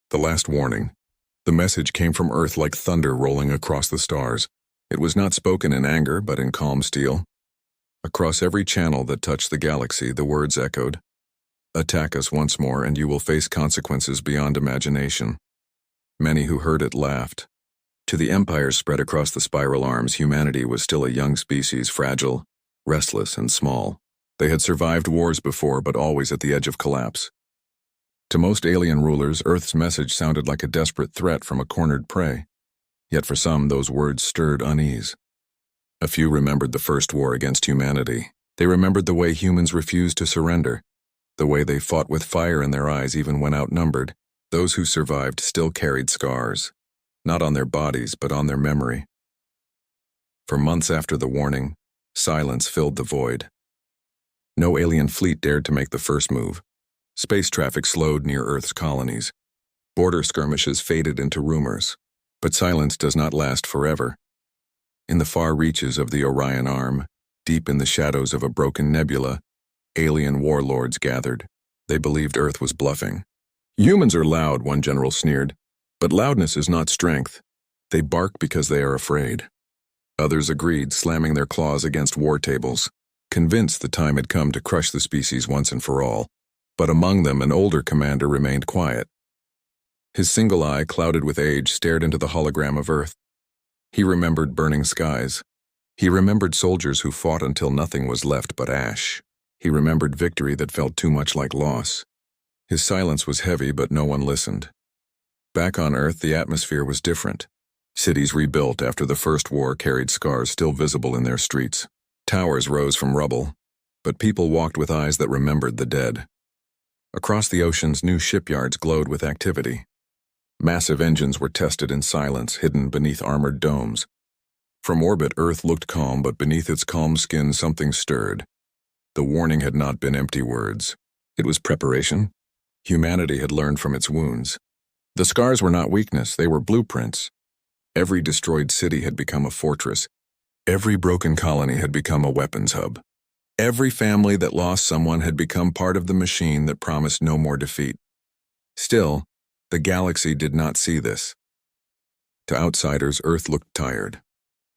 The last warning. The message came from Earth like thunder rolling across the stars. It was not spoken in anger, but in calm steel. Across every channel that touched the galaxy, the words echoed. Attack us once more, and you will face consequences beyond imagination. Many who heard it laughed. To the empires spread across the spiral arms, humanity was still a young species, fragile, restless, and small. They had survived wars before, but always at the edge of collapse. To most alien rulers, Earth's message sounded like a desperate threat from a cornered prey. Yet for some, those words stirred unease. A few remembered the first war against humanity. They remembered the way humans refused to surrender, the way they fought with fire in their eyes even when outnumbered. Those who survived still carried scars, not on their bodies, but on their memory. For months after the warning, silence filled the void. No alien fleet dared to make the first move. Space traffic slowed near Earth's colonies. Border skirmishes faded into rumors. But silence does not last forever. In the far reaches of the Orion Arm, deep in the shadows of a broken nebula, alien warlords gathered. They believed Earth was bluffing. Humans are loud, one general sneered. But loudness is not strength. They bark because they are afraid. Others agreed, slamming their claws against war tables, convinced the time had come to crush the species once and for all. But among them, an older commander remained quiet. His single eye, clouded with age, stared into the hologram of Earth. He remembered burning skies. He remembered soldiers who fought until nothing was left but ash. He remembered victory that felt too much like loss. His silence was heavy, but no one listened. Back on Earth, the atmosphere was different. Cities rebuilt after the First War carried scars still visible in their streets. Towers rose from rubble, but people walked with eyes that remembered the dead. Across the oceans, new shipyards glowed with activity. Massive engines were tested in silence, hidden beneath armored domes. From orbit, Earth looked calm, but beneath its calm skin something stirred. The warning had not been empty words. It was preparation. Humanity had learned from its wounds. The scars were not weakness, they were blueprints. Every destroyed city had become a fortress. Every broken colony had become a weapons hub. Every family that lost someone had become part of the machine that promised no more defeat. Still, the galaxy did not see this. To outsiders, Earth looked tired.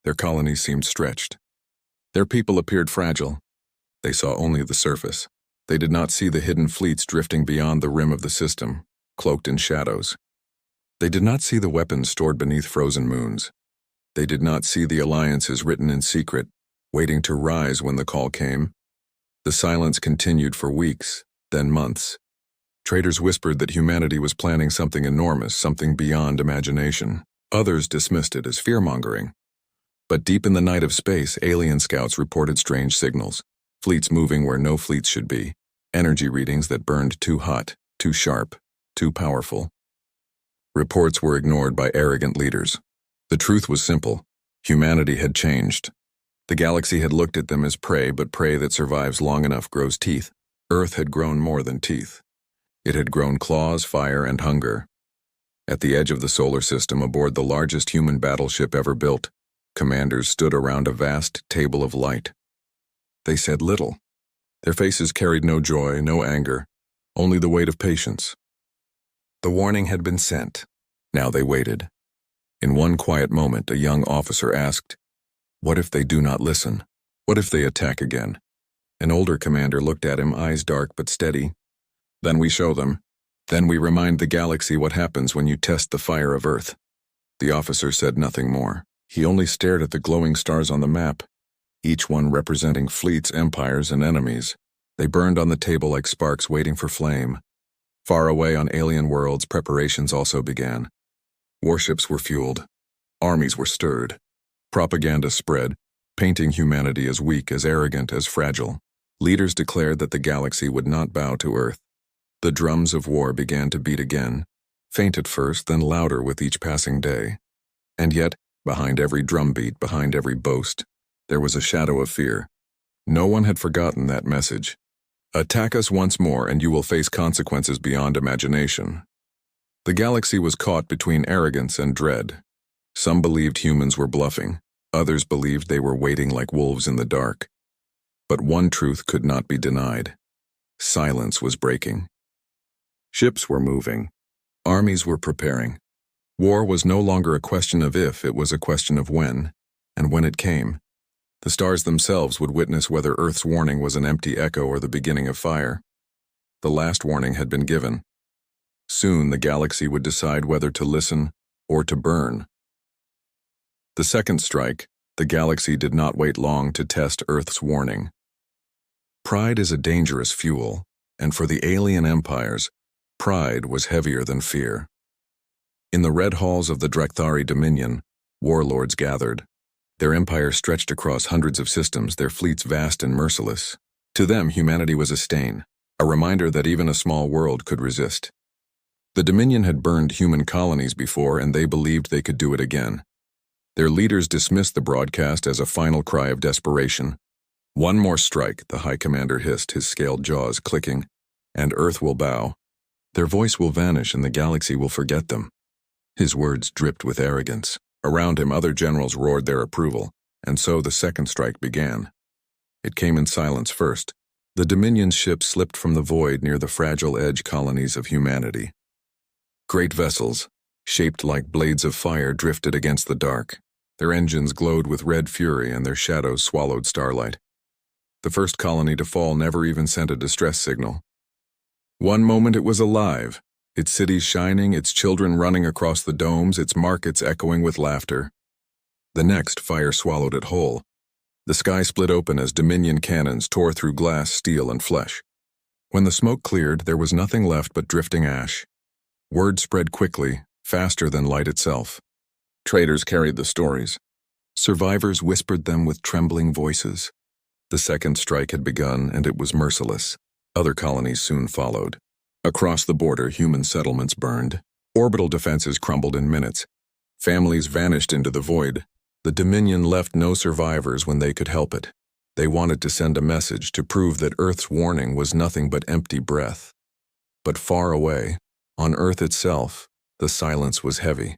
Their colonies seemed stretched. Their people appeared fragile. They saw only the surface. They did not see the hidden fleets drifting beyond the rim of the system, cloaked in shadows. They did not see the weapons stored beneath frozen moons. They did not see the alliances written in secret, waiting to rise when the call came. The silence continued for weeks, then months. Traitors whispered that humanity was planning something enormous, something beyond imagination. Others dismissed it as fear-mongering. But deep in the night of space, alien scouts reported strange signals. Fleets moving where no fleets should be. Energy readings that burned too hot, too sharp, too powerful. Reports were ignored by arrogant leaders. The truth was simple. Humanity had changed. The galaxy had looked at them as prey, but prey that survives long enough grows teeth. Earth had grown more than teeth. It had grown claws, fire, and hunger. At the edge of the solar system, aboard the largest human battleship ever built, commanders stood around a vast table of light. They said little. Their faces carried no joy, no anger, only the weight of patience. The warning had been sent. Now they waited. In one quiet moment, a young officer asked, "What if they do not listen? What if they attack again?" An older commander looked at him, eyes dark but steady. "Then we show them. Then we remind the galaxy what happens when you test the fire of Earth." The officer said nothing more. He only stared at the glowing stars on the map, each one representing fleets, empires, and enemies. They burned on the table like sparks waiting for flame. Far away on alien worlds, preparations also began. Warships were fueled. Armies were stirred. Propaganda spread, painting humanity as weak, as arrogant, as fragile. Leaders declared that the galaxy would not bow to Earth. The drums of war began to beat again, faint at first, then louder with each passing day. And yet, behind every drumbeat, behind every boast, there was a shadow of fear. No one had forgotten that message. Attack us once more, and you will face consequences beyond imagination. The galaxy was caught between arrogance and dread. Some believed humans were bluffing. Others believed they were waiting like wolves in the dark. But one truth could not be denied. Silence was breaking. Ships were moving. Armies were preparing. War was no longer a question of if, it was a question of when, and when it came, the stars themselves would witness whether Earth's warning was an empty echo or the beginning of fire. The last warning had been given. Soon the galaxy would decide whether to listen or to burn. The second strike, the galaxy did not wait long to test Earth's warning. Pride is a dangerous fuel, and for the alien empires, pride was heavier than fear. In the red halls of the Drekthari Dominion, warlords gathered. Their empire stretched across hundreds of systems, their fleets vast and merciless. To them, humanity was a stain, a reminder that even a small world could resist. The Dominion had burned human colonies before, and they believed they could do it again. Their leaders dismissed the broadcast as a final cry of desperation. "One more strike," the High Commander hissed, his scaled jaws clicking, "and Earth will bow. Their voice will vanish and the galaxy will forget them." His words dripped with arrogance. Around him, other generals roared their approval, and so the second strike began. It came in silence first. The Dominion's ships slipped from the void near the fragile edge colonies of humanity. Great vessels, shaped like blades of fire, drifted against the dark. Their engines glowed with red fury and their shadows swallowed starlight. The first colony to fall never even sent a distress signal. One moment it was alive, its cities shining, its children running across the domes, its markets echoing with laughter. The next, fire swallowed it whole. The sky split open as Dominion cannons tore through glass, steel, and flesh. When the smoke cleared, there was nothing left but drifting ash. Word spread quickly, faster than light itself. Traders carried the stories. Survivors whispered them with trembling voices. The second strike had begun, and it was merciless. Other colonies soon followed. Across the border, human settlements burned. Orbital defenses crumbled in minutes. Families vanished into the void. The Dominion left no survivors when they could help it. They wanted to send a message to prove that Earth's warning was nothing but empty breath. But far away, on Earth itself, the silence was heavy.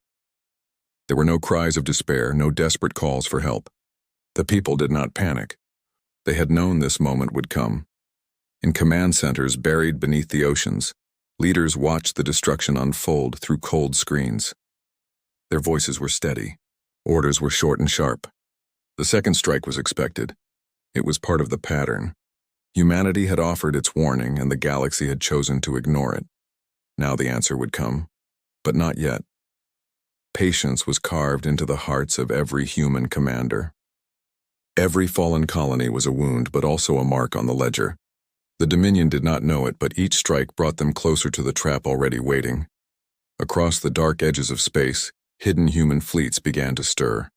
There were no cries of despair, no desperate calls for help. The people did not panic. They had known this moment would come. In command centers buried beneath the oceans, leaders watched the destruction unfold through cold screens. Their voices were steady. Orders were short and sharp. The second strike was expected. It was part of the pattern. Humanity had offered its warning, and the galaxy had chosen to ignore it. Now the answer would come, but not yet. Patience was carved into the hearts of every human commander. Every fallen colony was a wound, but also a mark on the ledger. The Dominion did not know it, but each strike brought them closer to the trap already waiting. Across the dark edges of space, hidden human fleets began to stir.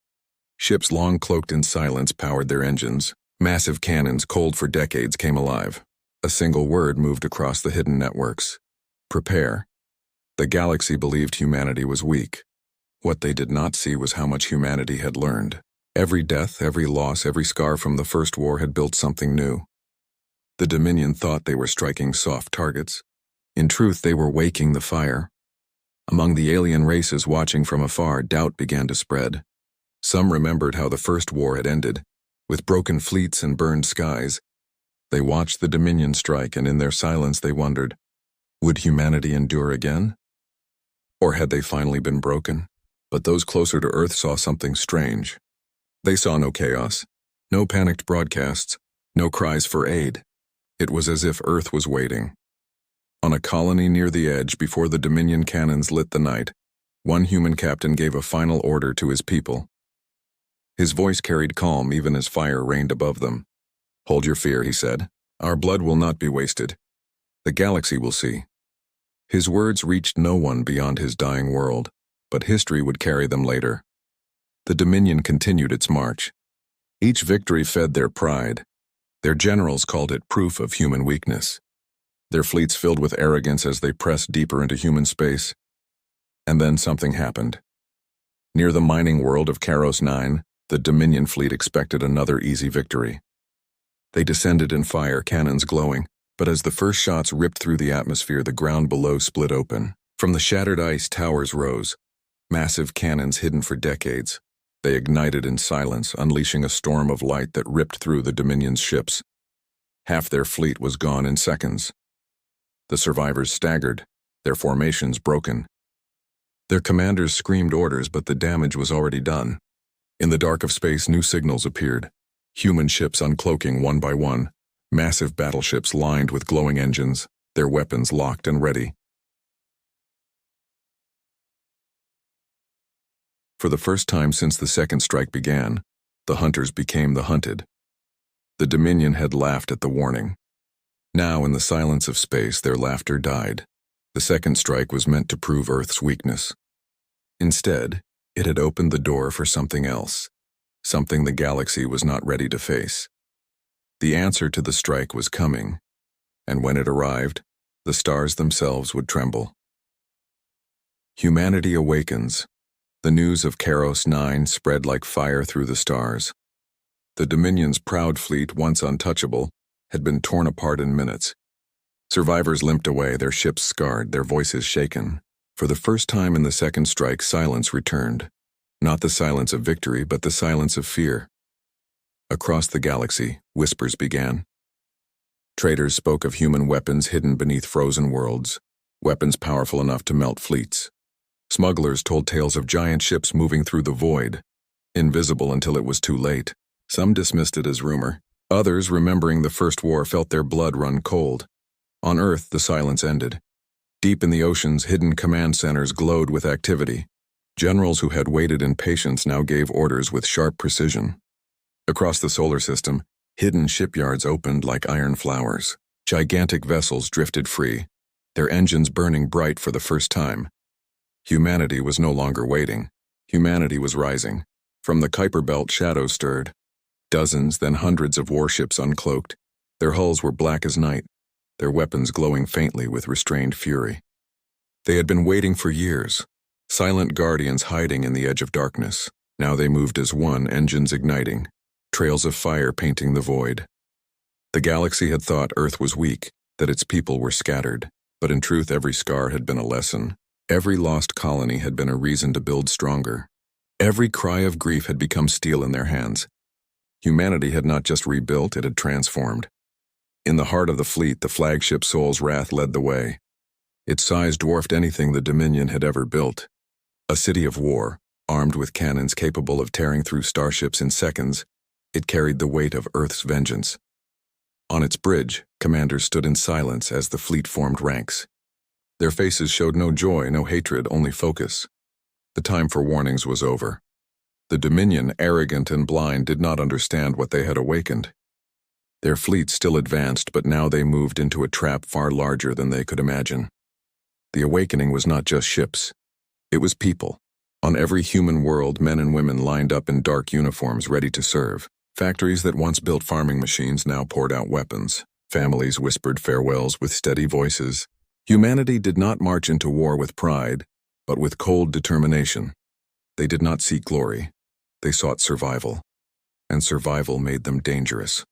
Ships long cloaked in silence powered their engines. Massive cannons, cold for decades, came alive. A single word moved across the hidden networks: prepare. The galaxy believed humanity was weak. What they did not see was how much humanity had learned. Every death, every loss, every scar from the first war had built something new. The Dominion thought they were striking soft targets. In truth, they were waking the fire. Among the alien races watching from afar, doubt began to spread. Some remembered how the first war had ended, with broken fleets and burned skies. They watched the Dominion strike, and in their silence they wondered, would humanity endure again? Or had they finally been broken? But those closer to Earth saw something strange. They saw no chaos, no panicked broadcasts, no cries for aid. It was as if Earth was waiting. On a colony near the edge, before the Dominion cannons lit the night, one human captain gave a final order to his people. His voice carried calm even as fire reigned above them. "Hold your fear," he said. "Our blood will not be wasted. The galaxy will see." His words reached no one beyond his dying world, but history would carry them later. The Dominion continued its march. Each victory fed their pride. Their generals called it proof of human weakness. Their fleets filled with arrogance as they pressed deeper into human space. And then something happened. Near the mining world of Karos 9, the Dominion fleet expected another easy victory. They descended in fire, cannons glowing, but as the first shots ripped through the atmosphere, the ground below split open. From the shattered ice, towers rose, massive cannons hidden for decades. They ignited in silence, unleashing a storm of light that ripped through the Dominion's ships. Half their fleet was gone in seconds. The survivors staggered, their formations broken, Their commanders screamed orders, but the damage was already done. In the dark of space, new signals appeared. Human ships uncloaking one by one, massive battleships lined with glowing engines, their weapons locked and ready. For the first time since the second strike began, the hunters became the hunted. The Dominion had laughed at the warning. Now, in the silence of space, their laughter died. The second strike was meant to prove Earth's weakness. Instead, it had opened the door for something else, something the galaxy was not ready to face. The answer to the strike was coming, and when it arrived, the stars themselves would tremble. Humanity awakens. The news of Keros 9 spread like fire through the stars. The Dominion's proud fleet, once untouchable, had been torn apart in minutes. Survivors limped away, their ships scarred, their voices shaken. For the first time in the second strike, silence returned. Not the silence of victory, but the silence of fear. Across the galaxy, whispers began. Traders spoke of human weapons hidden beneath frozen worlds, weapons powerful enough to melt fleets. Smugglers told tales of giant ships moving through the void, invisible until it was too late. Some dismissed it as rumor. Others, remembering the First War, felt their blood run cold. On Earth, the silence ended. Deep in the oceans, hidden command centers glowed with activity. Generals who had waited in patience now gave orders with sharp precision. Across the solar system, hidden shipyards opened like iron flowers. Gigantic vessels drifted free, their engines burning bright for the first time. Humanity was no longer waiting. Humanity was rising. From the Kuiper Belt, shadows stirred. Dozens, then hundreds of warships uncloaked. Their hulls were black as night, their weapons glowing faintly with restrained fury. They had been waiting for years, silent guardians hiding in the edge of darkness. Now they moved as one, engines igniting, trails of fire painting the void. The galaxy had thought Earth was weak, that its people were scattered, but in truth every scar had been a lesson. Every lost colony had been a reason to build stronger. Every cry of grief had become steel in their hands. Humanity had not just rebuilt, it had transformed. In the heart of the fleet, the flagship Sol's Wrath led the way. Its size dwarfed anything the Dominion had ever built. A city of war, armed with cannons capable of tearing through starships in seconds, it carried the weight of Earth's vengeance. On its bridge, commanders stood in silence as the fleet formed ranks. Their faces showed no joy, no hatred, only focus. The time for warnings was over. The Dominion, arrogant and blind, did not understand what they had awakened. Their fleet still advanced, but now they moved into a trap far larger than they could imagine. The awakening was not just ships. It was people. On every human world, men and women lined up in dark uniforms ready to serve. Factories that once built farming machines now poured out weapons. Families whispered farewells with steady voices. Humanity did not march into war with pride, but with cold determination. They did not seek glory. They sought survival. And survival made them dangerous.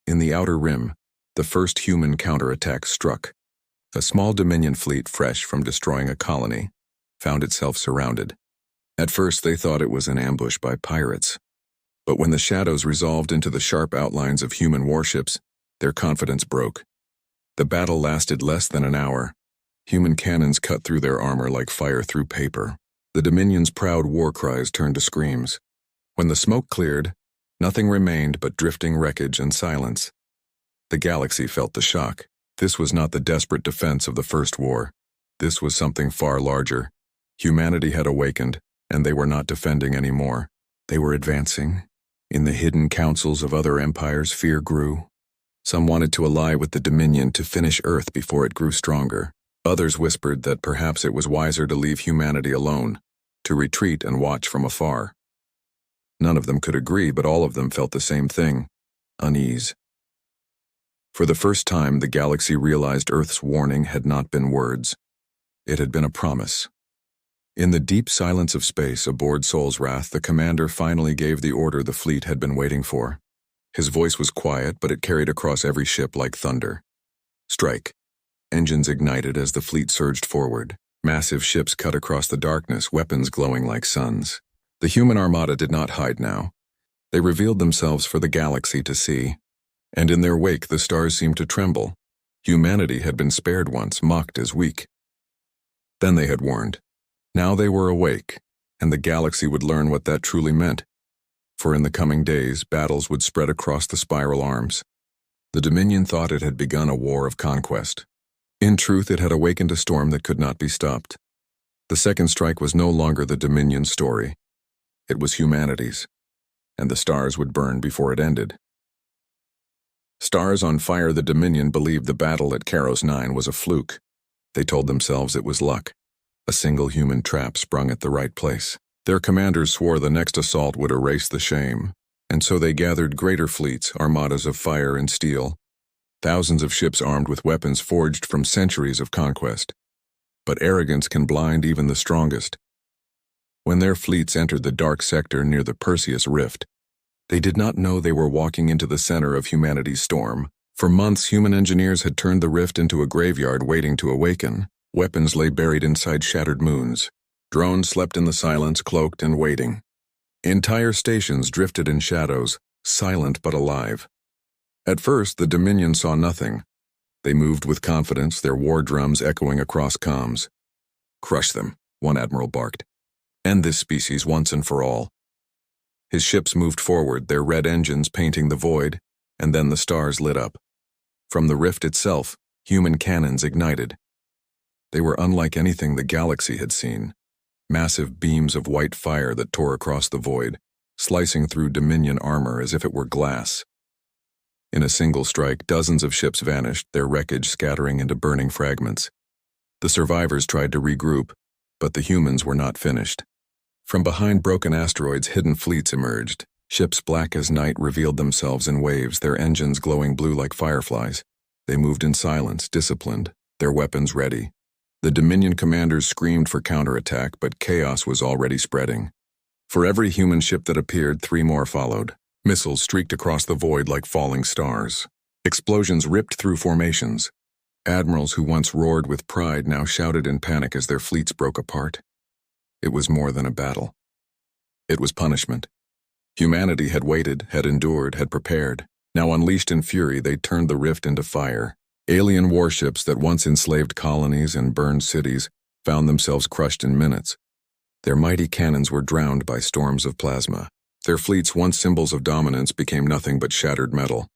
In the outer rim, the first human counterattack struck. A small Dominion fleet, fresh from destroying a colony, found itself surrounded. At first they thought it was an ambush by pirates. But when the shadows resolved into the sharp outlines of human warships, their confidence broke. The battle lasted less than an hour. Human cannons cut through their armor like fire through paper. The Dominion's proud war cries turned to screams. When the smoke cleared, nothing remained but drifting wreckage and silence. The galaxy felt the shock. This was not the desperate defense of the First War. This was something far larger. Humanity had awakened, and they were not defending anymore. They were advancing. In the hidden councils of other empires, fear grew. Some wanted to ally with the Dominion to finish Earth before it grew stronger. Others whispered that perhaps it was wiser to leave humanity alone, to retreat and watch from afar. None of them could agree, but all of them felt the same thing: unease. For the first time, the galaxy realized Earth's warning had not been words. It had been a promise. In the deep silence of space aboard Sol's Wrath, the commander finally gave the order the fleet had been waiting for. His voice was quiet, but it carried across every ship like thunder. Strike. Engines ignited as the fleet surged forward. Massive ships cut across the darkness, weapons glowing like suns. The human armada did not hide now. They revealed themselves for the galaxy to see. And in their wake, the stars seemed to tremble. Humanity had been spared once, mocked as weak. Then they had warned. Now they were awake, and the galaxy would learn what that truly meant. For in the coming days, battles would spread across the spiral arms. The Dominion thought it had begun a war of conquest. In truth, it had awakened a storm that could not be stopped. The second strike was no longer the Dominion's story. It was humanity's, and the stars would burn before it ended. Stars on fire, the Dominion believed the battle at Karos 9 was a fluke. They told themselves it was luck, a single human trap sprung at the right place. Their commanders swore the next assault would erase the shame, and so they gathered greater fleets, armadas of fire and steel, thousands of ships armed with weapons forged from centuries of conquest. But arrogance can blind even the strongest. When their fleets entered the dark sector near the Perseus Rift, they did not know they were walking into the center of humanity's storm. For months, human engineers had turned the rift into a graveyard waiting to awaken. Weapons lay buried inside shattered moons. Drones slept in the silence, cloaked and waiting. Entire stations drifted in shadows, silent but alive. At first, the Dominion saw nothing. They moved with confidence, their war drums echoing across comms. "Crush them," one admiral barked. "End this species once and for all." His ships moved forward, their red engines painting the void, and then the stars lit up. From the rift itself, human cannons ignited. They were unlike anything the galaxy had seen. Massive beams of white fire that tore across the void, slicing through Dominion armor as if it were glass. In a single strike, dozens of ships vanished, their wreckage scattering into burning fragments. The survivors tried to regroup, but the humans were not finished. From behind broken asteroids, hidden fleets emerged. Ships black as night revealed themselves in waves, their engines glowing blue like fireflies. They moved in silence, disciplined, their weapons ready. The Dominion commanders screamed for counterattack, but chaos was already spreading. For every human ship that appeared, 3 more followed. Missiles streaked across the void like falling stars. Explosions ripped through formations. Admirals who once roared with pride now shouted in panic as their fleets broke apart. It was more than a battle. It was punishment. Humanity had waited, had endured, had prepared. Now unleashed in fury, they turned the rift into fire. Alien warships that once enslaved colonies and burned cities found themselves crushed in minutes. Their mighty cannons were drowned by storms of plasma. Their fleets, once symbols of dominance, became nothing but shattered metal.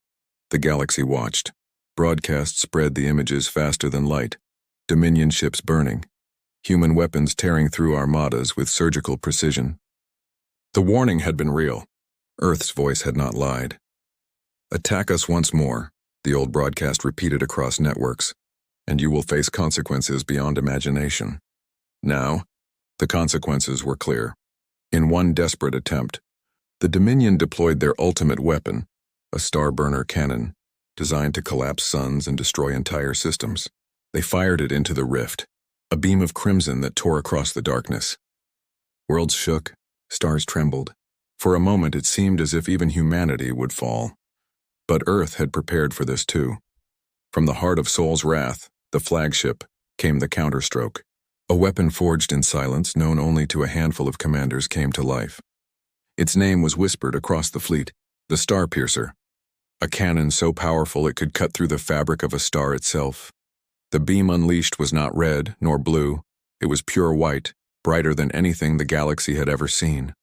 The galaxy watched. Broadcasts spread the images faster than light. Dominion ships burning. Human weapons tearing through armadas with surgical precision. The warning had been real. Earth's voice had not lied. "Attack us once more," the old broadcast repeated across networks, "and you will face consequences beyond imagination." Now, the consequences were clear. In one desperate attempt, the Dominion deployed their ultimate weapon, a star-burner cannon, designed to collapse suns and destroy entire systems. They fired it into the rift, a beam of crimson that tore across the darkness. Worlds shook, stars trembled. For a moment it seemed as if even humanity would fall. But Earth had prepared for this too. From the heart of Sol's wrath, the flagship, came the counterstroke. A weapon forged in silence, known only to a handful of commanders, came to life. Its name was whispered across the fleet, the Starpiercer. A cannon so powerful it could cut through the fabric of a star itself. The beam unleashed was not red nor blue. It was pure white, brighter than anything the galaxy had ever seen.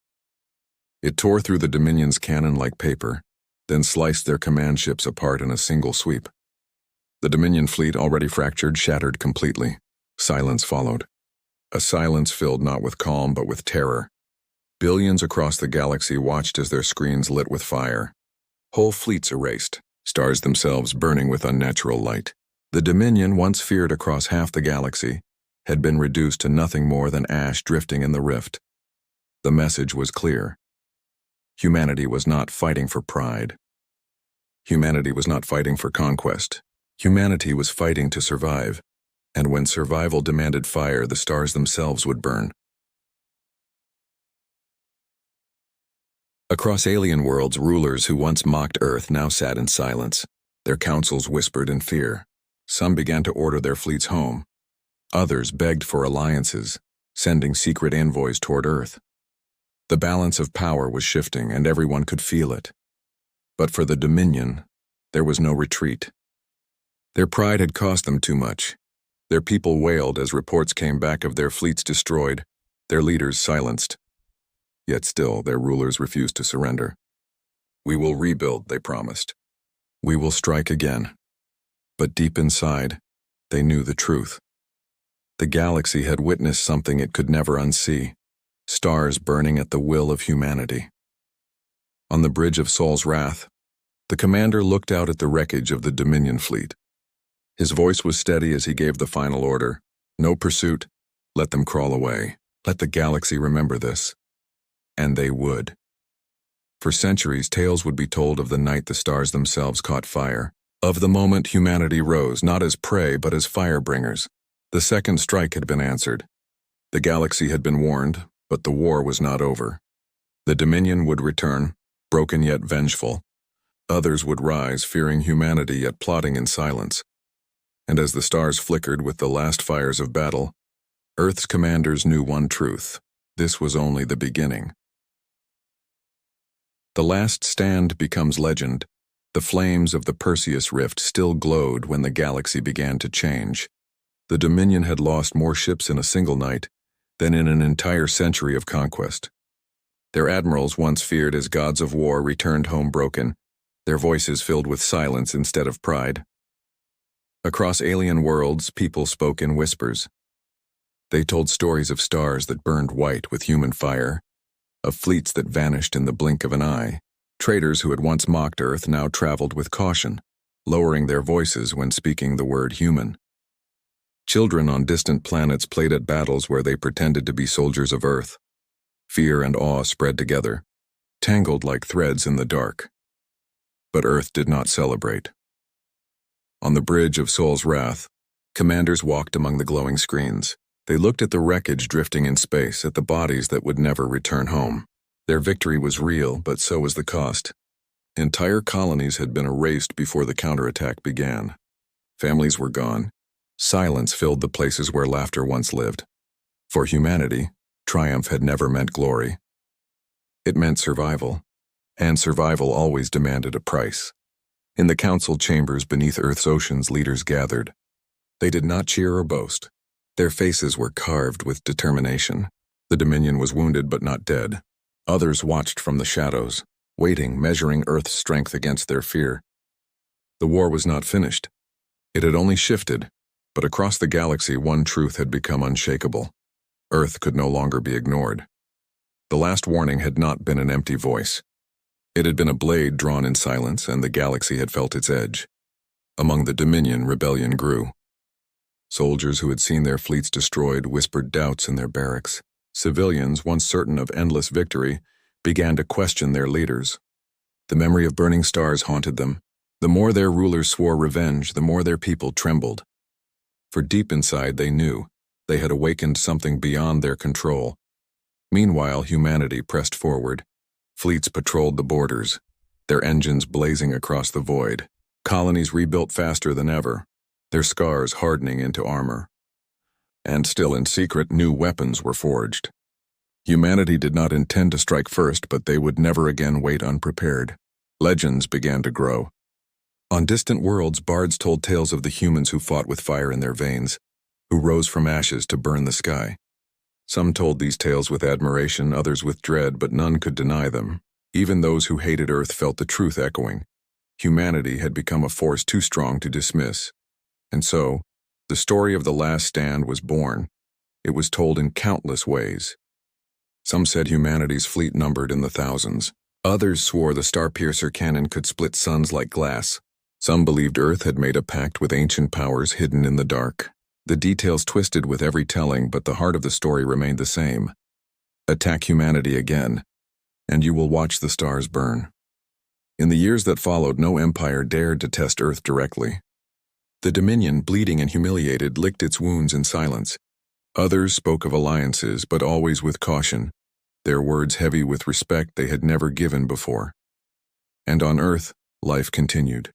It tore through the Dominion's cannon like paper, then sliced their command ships apart in a single sweep. The Dominion fleet, already fractured, shattered completely. Silence followed. A silence filled not with calm but with terror. Billions across the galaxy watched as their screens lit with fire. Whole fleets erased, stars themselves burning with unnatural light. The Dominion, once feared across half the galaxy, had been reduced to nothing more than ash drifting in the rift. The message was clear. Humanity was not fighting for pride. Humanity was not fighting for conquest. Humanity was fighting to survive, and when survival demanded fire, the stars themselves would burn. Across alien worlds, rulers who once mocked Earth now sat in silence. Their councils whispered in fear. Some began to order their fleets home. Others begged for alliances, sending secret envoys toward Earth. The balance of power was shifting, and everyone could feel it. But for the Dominion, there was no retreat. Their pride had cost them too much. Their people wailed as reports came back of their fleets destroyed, their leaders silenced. Yet still, their rulers refused to surrender. "We will rebuild," they promised. "We will strike again." But deep inside, they knew the truth. The galaxy had witnessed something it could never unsee: stars burning at the will of humanity. On the bridge of Sol's Wrath, the commander looked out at the wreckage of the Dominion fleet. His voice was steady as he gave the final order: "No pursuit. Let them crawl away. Let the galaxy remember this." And they would. For centuries, tales would be told of the night the stars themselves caught fire, of the moment humanity rose, not as prey but as fire-bringers. The second strike had been answered. The galaxy had been warned, but the war was not over. The Dominion would return, broken yet vengeful. Others would rise, fearing humanity yet plotting in silence. And as the stars flickered with the last fires of battle, Earth's commanders knew one truth: this was only the beginning. The last stand becomes legend. The flames of the Perseus Rift still glowed when the galaxy began to change. The Dominion had lost more ships in a single night than in an entire century of conquest. Their admirals, once feared as gods of war, returned home broken, their voices filled with silence instead of pride. Across alien worlds, people spoke in whispers. They told stories of stars that burned white with human fire, of fleets that vanished in the blink of an eye. Traders who had once mocked Earth now traveled with caution, lowering their voices when speaking the word human. Children on distant planets played at battles where they pretended to be soldiers of Earth. Fear and awe spread together, tangled like threads in the dark. But Earth did not celebrate. On the bridge of Sol's Wrath, commanders walked among the glowing screens. They looked at the wreckage drifting in space, at the bodies that would never return home. Their victory was real, but so was the cost. Entire colonies had been erased before the counterattack began. Families were gone. Silence filled the places where laughter once lived. For humanity, triumph had never meant glory. It meant survival, and survival always demanded a price. In the council chambers beneath Earth's oceans, leaders gathered. They did not cheer or boast. Their faces were carved with determination. The Dominion was wounded but not dead. Others watched from the shadows, waiting, measuring Earth's strength against their fear. The war was not finished. It had only shifted, but across the galaxy one truth had become unshakable. Earth could no longer be ignored. The last warning had not been an empty voice. It had been a blade drawn in silence, and the galaxy had felt its edge. Among the Dominion, rebellion grew. Soldiers who had seen their fleets destroyed whispered doubts in their barracks. Civilians, once certain of endless victory, began to question their leaders. The memory of burning stars haunted them. The more their rulers swore revenge, the more their people trembled. For deep inside they knew they had awakened something beyond their control. Meanwhile, humanity pressed forward. Fleets patrolled the borders, their engines blazing across the void. Colonies rebuilt faster than ever, their scars hardening into armor. And still in secret, new weapons were forged. Humanity did not intend to strike first, but they would never again wait unprepared. Legends began to grow. On distant worlds, bards told tales of the humans who fought with fire in their veins, who rose from ashes to burn the sky. Some told these tales with admiration, others with dread, but none could deny them. Even those who hated Earth felt the truth echoing. Humanity had become a force too strong to dismiss. And so, the story of the last stand was born. It was told in countless ways. Some said humanity's fleet numbered in the thousands. Others swore the Starpiercer cannon could split suns like glass. Some believed Earth had made a pact with ancient powers hidden in the dark. The details twisted with every telling, but the heart of the story remained the same. Attack humanity again, and you will watch the stars burn. In the years that followed, no empire dared to test Earth directly. The Dominion, bleeding and humiliated, licked its wounds in silence. Others spoke of alliances, but always with caution, their words heavy with respect they had never given before. And on Earth, life continued.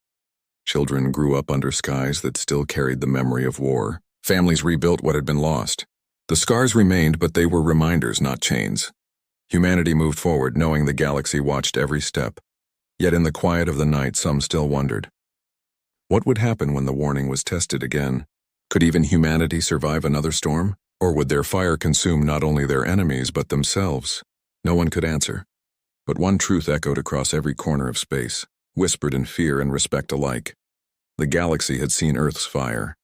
Children grew up under skies that still carried the memory of war. Families rebuilt what had been lost. The scars remained, but they were reminders, not chains. Humanity moved forward, knowing the galaxy watched every step. Yet in the quiet of the night, some still wondered. What would happen when the warning was tested again? Could even humanity survive another storm? Or would their fire consume not only their enemies but themselves? No one could answer. But one truth echoed across every corner of space, whispered in fear and respect alike. The galaxy had seen Earth's fire.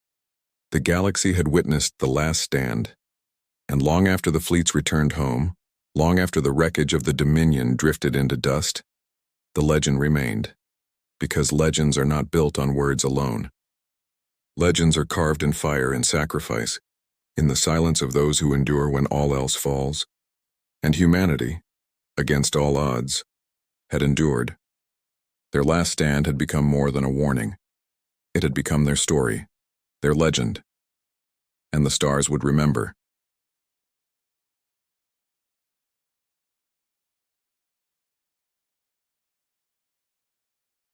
The galaxy had witnessed the last stand. And long after the fleets returned home, long after the wreckage of the Dominion drifted into dust, the legend remained. Because legends are not built on words alone. Legends are carved in fire and sacrifice, in the silence of those who endure when all else falls. And humanity, against all odds, had endured. Their last stand had become more than a warning. It had become their story, their legend. And the stars would remember.